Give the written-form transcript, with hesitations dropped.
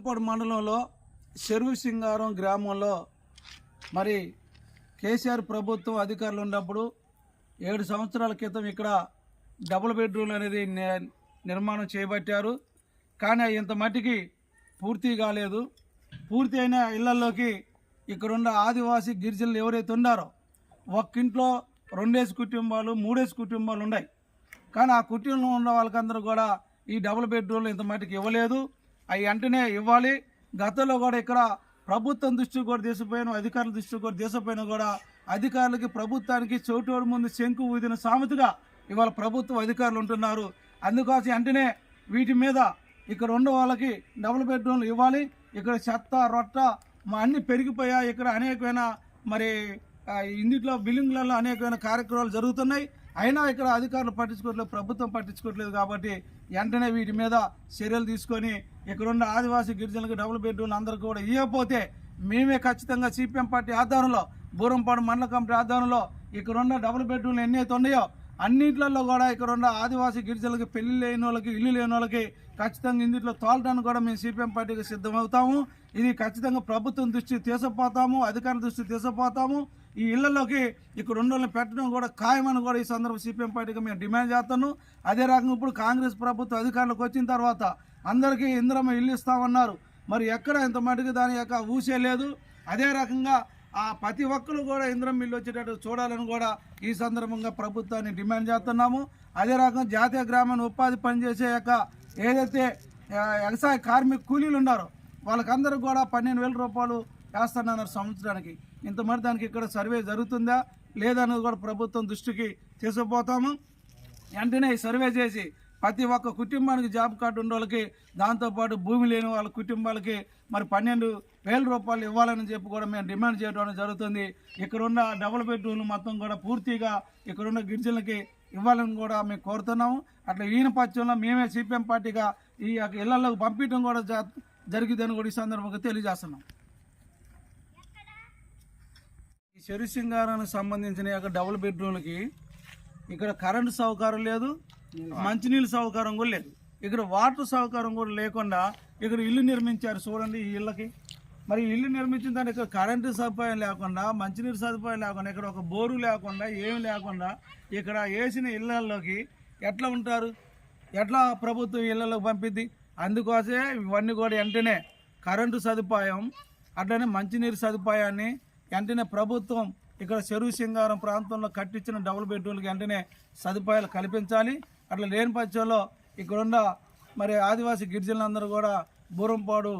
బూరంపాడు మండలంలో చెరువు సింగారం గ్రామంలో మరి కేసీఆర్ ప్రభుత్వం అధికారులు ఉన్నప్పుడు 7 సంవత్సరాల క్రితం ఇక్కడ డబుల్ బెడ్రూమ్ అనేది నిర్మాణం చేపట్టారు. కానీ ఇంత మట్టికి పూర్తి కాలేదు. పూర్తి అయిన ఇళ్లలోకి ఇక్కడున్న ఆదివాసీ గిరిజనులు ఎవరైతే ఉన్నారో ఒక్కింట్లో 2 కుటుంబాలు 3 కుటుంబాలు ఉన్నాయి. కానీ ఆ కుటుంబంలో ఉన్న వాళ్ళకందరూ కూడా ఈ డబుల్ బెడ్రూమ్లు ఇంత మట్టికి ఇవ్వలేదు. అవి వెంటనే ఇవ్వాలి. గతంలో కూడా ఇక్కడ ప్రభుత్వం దృష్టికి కూడా తీసిపోయినా, అధికారుల దృష్టికి కూడా తీసిపోయినా కూడా అధికారులకి ప్రభుత్వానికి చోటోడు ముందు శంకు ఊదిన సామెతగా ఇవాళ ప్రభుత్వం అధికారులు ఉంటున్నారు. అందుకోసం వెంటనే వీటి మీద ఇక్కడ ఉన్న వాళ్ళకి డబుల్ బెడ్రూమ్లు ఇవ్వాలి. ఇక్కడ చెత్త రొట్ట అన్నీ పెరిగిపోయాయి. ఇక్కడ అనేకమైన మరి ఇందులో బిల్డింగ్లలో అనేకమైన కార్యక్రమాలు జరుగుతున్నాయి. అయినా ఇక్కడ అధికారులు పట్టించుకోవట్లేదు, ప్రభుత్వం పట్టించుకోవట్లేదు. కాబట్టి వెంటనే వీటి మీద చర్యలు తీసుకొని ఇక్కడున్న ఆదివాసీ గిరిజనులకు డబుల్ బెడ్రూమ్లు అందరికీ కూడా ఇవ్వకపోతే మేమే ఖచ్చితంగా సిపిఎం పార్టీ ఆధ్వర్యంలో బూరంపాడు మండల కమిటీ ఆధ్వర్యంలో ఇక్కడున్న డబుల్ బెడ్రూమ్లు ఎన్నైతే ఉన్నాయో అన్నింటిలో కూడా ఇక్కడున్న ఆదివాసీ గిరిజనులకి పెళ్లి లేని వాళ్ళకి, ఇల్లు లేని వాళ్ళకి ఖచ్చితంగా ఇందులో తోలటానికి కూడా మేము సిపిఎం పార్టీకి సిద్ధమవుతాము. ఇది ఖచ్చితంగా ప్రభుత్వం దృష్టికి తీసుకుపోతాము, అధికారుల దృష్టికి తీసుకుపోతాము. ఈ ఇళ్లలోకి ఇక్కడ ఉన్న వాళ్ళని పెట్టడం కూడా ఖాయమని కూడా ఈ సందర్భం సిపిఎం పార్టీగా మేము డిమాండ్ చేస్తాను. అదే రకంగా ఇప్పుడు కాంగ్రెస్ ప్రభుత్వం అధికారులకు వచ్చిన తర్వాత అందరికీ ఇందిరమ్మ ఇల్లు ఇస్తామన్నారు. మరి ఎక్కడ ఇంత మటుకు దాని యొక్క ఊసే లేదు. అదే రకంగా ఆ ప్రతి ఒక్కరు కూడా ఇందిరమ్మ ఇల్లు వచ్చేటట్టు చూడాలని కూడా ఈ సందర్భంగా ప్రభుత్వాన్ని డిమాండ్ చేస్తున్నాము. అదే రకంగా జాతీయ గ్రామీణ ఉపాధి పనిచేసే యొక్క ఏదైతే వ్యవసాయ కార్మిక కూలీలు ఉన్నారో వాళ్ళకందరూ కూడా 12,000 రూపాయలు వేస్తున్నారు సంవత్సరానికి. ఇంత మరి దానికి ఇక్కడ సర్వే జరుగుతుందా లేదనేది కూడా ప్రభుత్వం దృష్టికి తీసుకుపోతాము. వెంటనే సర్వే చేసి ప్రతి ఒక్క కుటుంబానికి జాబ్ కార్డు ఉన్న వాళ్ళకి, దాంతోపాటు భూమి లేని వాళ్ళ కుటుంబాలకి మరి 12,000 రూపాయలు ఇవ్వాలని చెప్పి కూడా మేము డిమాండ్ చేయడం జరుగుతుంది. ఇక్కడున్న డబుల్ బెడ్రూమ్లు మొత్తం కూడా పూర్తిగా ఇక్కడున్న గిరిజనులకి ఇవ్వాలని కూడా మేము కోరుతున్నాము. అట్లా ఈయన పక్షంలో మేమే సిపిఎం పార్టీగా ఈ ఇళ్లలోకి పంపించడం కూడా జరిగిందని కూడా ఈ సందర్భంగా తెలియజేస్తున్నాం. ఈ చెరువు సింగారానికి సంబంధించిన యొక్క డబుల్ బెడ్రూమ్లకి ఇక్కడ కరెంటు సౌకర్యం లేదు, మంచినీళ్ళ సౌకర్యం కూడా లేదు. ఇక్కడ వాటర్ సౌకర్యం కూడా లేకుండా ఇక్కడ ఇల్లు నిర్మించారు చూడండి. ఈ ఇళ్ళకి మరి ఇల్లు నిర్మించిన దానికి ఇక్కడ కరెంటు సదుపాయం లేకుండా, మంచినీరు సదుపాయం లేకుండా, ఇక్కడ ఒక బోరు లేకుండా, ఏమి లేకుండా ఇక్కడ వేసిన ఇళ్లలోకి ఎట్లా ఉంటారు? ఎట్లా ప్రభుత్వం ఇళ్లలోకి పంపిద్ది? అందుకోసమే ఇవన్నీ కూడా వెంటనే కరెంటు సదుపాయం అట్లనే మంచినీరు సదుపాయాన్ని వెంటనే ప్రభుత్వం ఇక్కడ చెరువు సింగారం ప్రాంతంలో కట్టించిన డబుల్ బెడ్రూమ్లకి వెంటనే సదుపాయాలు కల్పించాలి. అట్లా లేని పక్షంలో ఇక్కడున్న మరి ఆదివాసీ గిరిజనులందరూ కూడా బూరంపాడు